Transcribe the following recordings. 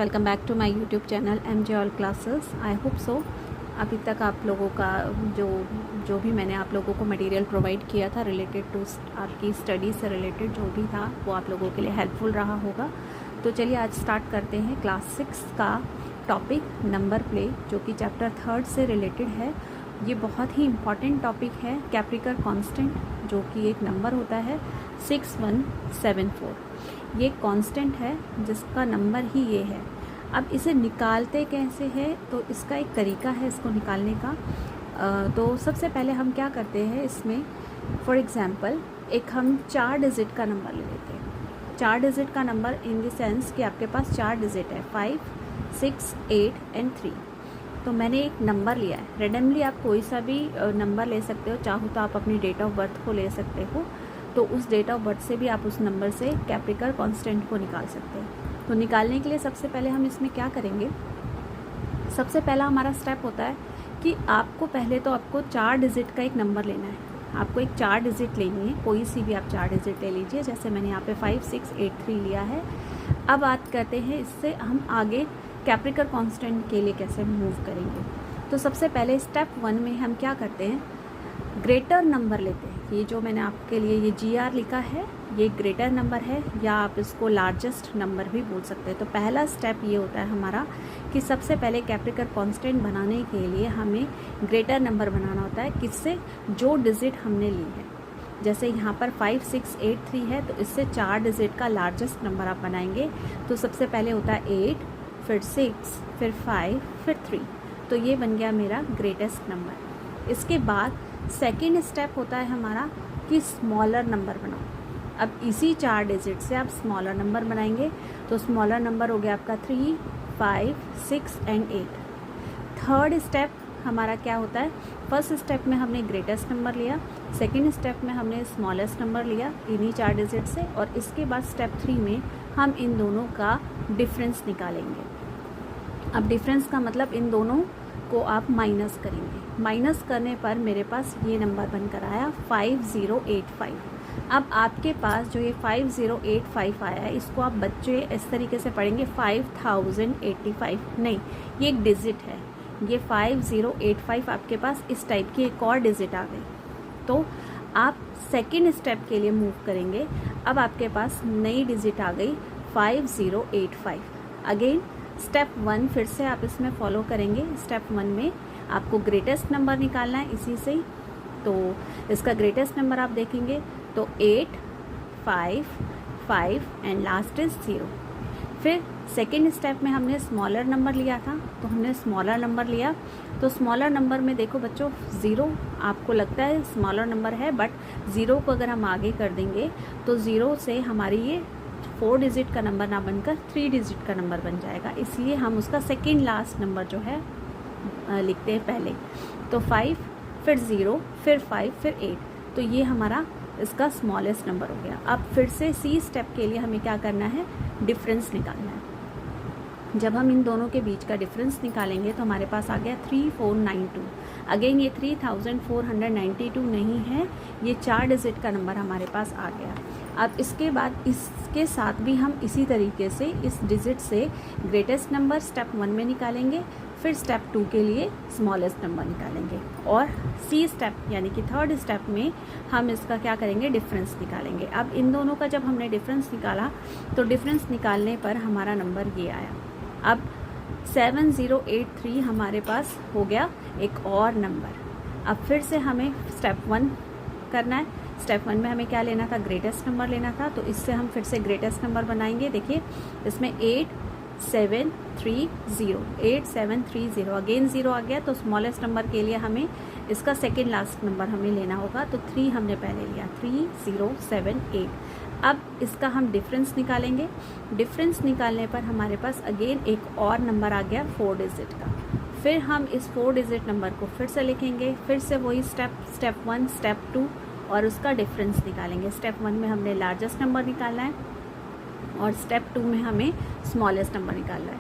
Welcome back to my YouTube channel MJ all classes. I hope so अभी तक आप लोगों का जो भी मैंने आप लोगों को मटेरियल प्रोवाइड किया था रिलेटेड टू आपकी स्टडी से रिलेटेड जो भी था वो आप लोगों के लिए हेल्पफुल रहा होगा। तो चलिए आज स्टार्ट करते हैं क्लास 6 का टॉपिक नंबर प्ले, जो कि चैप्टर 3 से रिलेटेड है। ये बहुत ही इम्पॉर्टेंट टॉपिक है। कैप्रिकर कांस्टेंट जो कि एक नंबर होता है 6174, ये कांस्टेंट है जिसका नंबर ही ये है। अब इसे निकालते कैसे हैं, तो इसका एक तरीका है इसको निकालने का। तो सबसे पहले हम क्या करते हैं इसमें, फॉर एग्ज़ाम्पल एक हम 4 डिजिट का नंबर ले लेते हैं। 4 डिजिट का नंबर इन द सेंस कि आपके पास 4 डिजिट है, 5, 6, 8 एंड 3। तो मैंने एक नंबर लिया है। रेंडमली आप कोई सा भी नंबर ले सकते हो, चाहो तो आप अपनी डेट ऑफ बर्थ को ले सकते हो। तो उस डेट ऑफ बर्थ से भी आप उस नंबर से कैप्रिकर कांस्टेंट को निकाल सकते हैं। तो निकालने के लिए सबसे पहले हम इसमें क्या करेंगे, सबसे पहला हमारा स्टेप होता है कि आपको पहले तो आपको 4 डिजिट का एक नंबर लेना है। आपको एक 4 डिजिट लेनी है, कोई सी भी आप 4 डिजिट ले लीजिए। जैसे मैंने यहाँ पे 5, 6, 8, 3 लिया है। अब बात करते हैं इससे हम आगे कैप्रिकर कांस्टेंट के लिए कैसे मूव करेंगे। तो सबसे पहले स्टेप 1 में हम क्या करते हैं, ग्रेटर नंबर लेते हैं। ये जो मैंने आपके लिए ये GR लिखा है, ये ग्रेटर नंबर है, या आप इसको लार्जेस्ट नंबर भी बोल सकते हैं। तो पहला स्टेप ये होता है हमारा कि सबसे पहले कैप्रिकर कांस्टेंट बनाने के लिए हमें ग्रेटर नंबर बनाना होता है। किससे, जो डिजिट हमने ली है। जैसे यहाँ पर 5, 6, 8, 3 है, तो इससे 4 डिजिट का लार्जेस्ट नंबर आप बनाएंगे। तो सबसे पहले होता है 8, फिर 6, फिर 5, फिर 3। तो ये बन गया मेरा ग्रेटेस्ट नंबर। इसके बाद सेकेंड स्टेप होता है हमारा कि स्मॉलर नंबर बनाओ। अब इसी 4 डिजिट से आप स्मॉलर नंबर बनाएंगे। तो स्मॉलर नंबर हो गया आपका 3, 5, 6 एंड 8। थर्ड स्टेप हमारा क्या होता है, फर्स्ट स्टेप में हमने ग्रेटेस्ट नंबर लिया, सेकेंड स्टेप में हमने स्मॉलेस्ट नंबर लिया इन्हीं 4 डिजिट से, और इसके बाद स्टेप 3 में हम इन दोनों का डिफरेंस निकालेंगे। अब डिफरेंस का मतलब इन दोनों को आप माइनस करेंगे। माइनस करने पर मेरे पास ये नंबर बनकर आया 5085। अब आपके पास जो ये 5085 आया है, इसको आप बच्चे इस तरीके से पढ़ेंगे 5085 नहीं, ये एक डिजिट है। ये 5085 आपके पास इस टाइप की एक और डिजिट आ गई। तो आप सेकेंड स्टेप के लिए मूव करेंगे। अब आपके पास नई डिजिट आ गई 5085। अगेन स्टेप 1 फिर से आप इसमें फॉलो करेंगे। स्टेप 1 में आपको ग्रेटेस्ट नंबर निकालना है इसी से ही। तो इसका ग्रेटेस्ट नंबर आप देखेंगे तो 8, 5, 5 एंड लास्ट इज 0। फिर सेकेंड स्टेप में हमने स्मॉलर नंबर लिया था, तो हमने स्मॉलर नंबर लिया। तो स्मॉलर नंबर में देखो बच्चों 0 आपको लगता है स्मॉलर नंबर है, बट 0 को अगर हम आगे कर देंगे तो 0 से हमारी ये 4 डिजिट का नंबर ना बनकर 3 डिजिट का नंबर बन जाएगा। इसलिए हम उसका सेकेंड लास्ट नंबर जो है लिखते हैं पहले। तो 5, फिर 0, फिर 5, फिर 8। तो ये हमारा इसका स्मॉलेस्ट नंबर हो गया। अब फिर से सी स्टेप के लिए हमें क्या करना है, डिफरेंस निकालना है। जब हम इन दोनों के बीच का डिफरेंस निकालेंगे तो हमारे पास आ गया 3492। अगेन ये 3492 नहीं है, ये 4 डिजिट का नंबर हमारे पास आ गया। अब इसके बाद इसके साथ भी हम इसी तरीके से इस डिजिट से ग्रेटेस्ट नंबर स्टेप 1 में निकालेंगे, फिर स्टेप 2 के लिए स्मॉलेस्ट नंबर निकालेंगे, और सी स्टेप यानी कि थर्ड स्टेप में हम इसका क्या करेंगे, डिफरेंस निकालेंगे। अब इन दोनों का जब हमने डिफरेंस निकाला तो डिफरेंस निकालने पर हमारा नंबर ये आया। अब 7083 हमारे पास हो गया एक और नंबर। अब फिर से हमें स्टेप 1 करना है। स्टेप 1 में हमें क्या लेना था, ग्रेटेस्ट नंबर लेना था। तो इससे हम फिर से ग्रेटेस्ट नंबर बनाएंगे। देखिए इसमें 8730 अगेन 0 आ गया। तो स्मॉलेस्ट नंबर के लिए हमें इसका सेकेंड लास्ट नंबर हमें लेना होगा। तो 3 हमने पहले लिया, 3078। अब इसका हम डिफरेंस निकालेंगे। डिफरेंस निकालने पर हमारे पास अगेन एक और नंबर आ गया 4 डिजिट का। फिर हम इस 4 डिजिट नंबर को फिर से लिखेंगे, फिर से वही स्टेप 1, स्टेप 2 और उसका डिफरेंस निकालेंगे। स्टेप 1 में हमने लार्जेस्ट नंबर निकालना है और स्टेप 2 में हमें स्मॉलेस्ट नंबर निकालना है।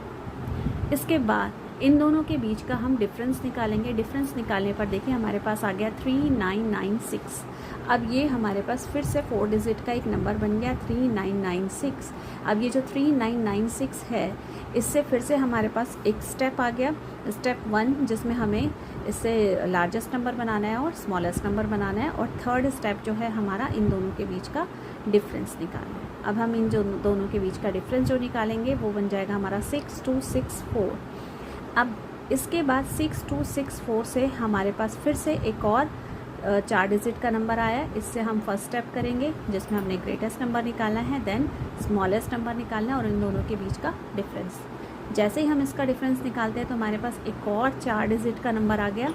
इसके बाद इन दोनों के बीच का हम डिफरेंस निकालेंगे। डिफरेंस निकालने पर देखिए हमारे पास आ गया 3996। अब ये हमारे पास फिर से 4 डिजिट का एक नंबर बन गया 3996। अब ये जो 3996 है इससे फिर से हमारे पास एक स्टेप आ गया, स्टेप 1, जिसमें हमें इससे लार्जेस्ट नंबर बनाना है और स्मॉलेस्ट नंबर बनाना है, और थर्ड स्टेप जो है हमारा इन दोनों के बीच का डिफरेंस निकालना है। अब हम इन जो दोनों के बीच का डिफरेंस जो निकालेंगे वो बन जाएगा हमारा 6264। अब इसके बाद 6264 से हमारे पास फिर से एक और 4 डिजिट का नंबर आया। इससे हम फर्स्ट स्टेप करेंगे जिसमें हमने ग्रेटेस्ट नंबर निकालना है, देन स्मॉलेस्ट नंबर निकालना है और इन दोनों के बीच का डिफरेंस। जैसे ही हम इसका डिफरेंस निकालते हैं तो हमारे पास एक और 4 डिजिट का नंबर आ गया,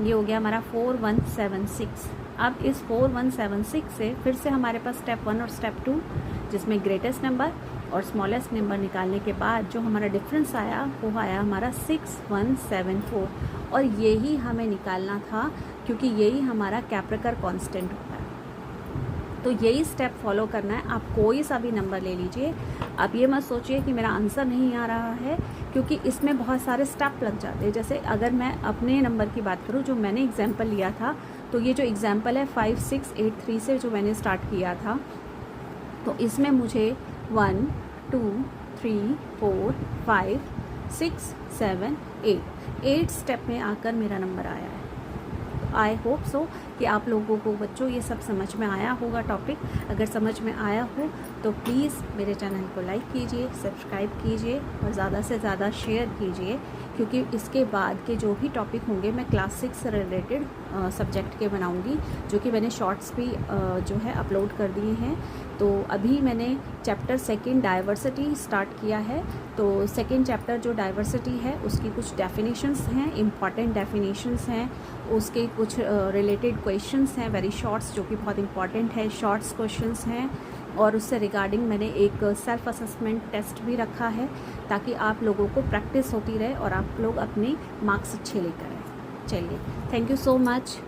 ये हो गया हमारा 4176। अब इस 4176 से फिर से हमारे पास स्टेप 1 और स्टेप 2 जिसमें ग्रेटेस्ट नंबर और स्मॉलेस्ट नंबर निकालने के बाद जो हमारा डिफरेंस आया वो आया हमारा 6174, और यही हमें निकालना था क्योंकि यही हमारा कैप्रिकर कांस्टेंट होता है। तो यही स्टेप फॉलो करना है। आप कोई सा भी नंबर ले लीजिए, आप ये मत सोचिए कि मेरा आंसर नहीं आ रहा है, क्योंकि इसमें बहुत सारे स्टेप लग जाते हैं। जैसे अगर मैं अपने नंबर की बात करूँ जो मैंने एग्जाम्पल लिया था, तो ये जो एग्जाम्पल है 5683 से जो मैंने स्टार्ट किया था, तो इसमें मुझे 1 2 3 4 5 6 7 8 स्टेप में आकर मेरा नंबर आया है। आई होप सो कि आप लोगों को बच्चों ये सब समझ में आया होगा टॉपिक। अगर समझ में आया हो तो प्लीज़ मेरे चैनल को लाइक कीजिए, सब्सक्राइब कीजिए और ज़्यादा से ज़्यादा शेयर कीजिए, क्योंकि इसके बाद के जो भी टॉपिक होंगे मैं क्लास 6 से रिलेटेड सब्जेक्ट के बनाऊंगी, जो कि मैंने शॉर्ट्स भी जो है अपलोड कर दिए हैं। तो अभी मैंने चैप्टर 2 डाइवर्सिटी स्टार्ट किया है। तो 2nd चैप्टर जो डाइवर्सिटी है उसकी कुछ डेफिनेशंस हैं, इम्पॉर्टेंट डेफिनेशंस हैं, उसके कुछ रिलेटेड क्वेश्चंस हैं वेरी शॉर्ट्स, जो कि बहुत इंपॉर्टेंट है, शॉर्ट्स क्वेश्चंस हैं, और उससे रिगार्डिंग मैंने एक सेल्फ असेसमेंट टेस्ट भी रखा है ताकि आप लोगों को प्रैक्टिस होती रहे और आप लोग अपने मार्क्स अच्छे लेकर आए। चलिए, थैंक यू सो मच।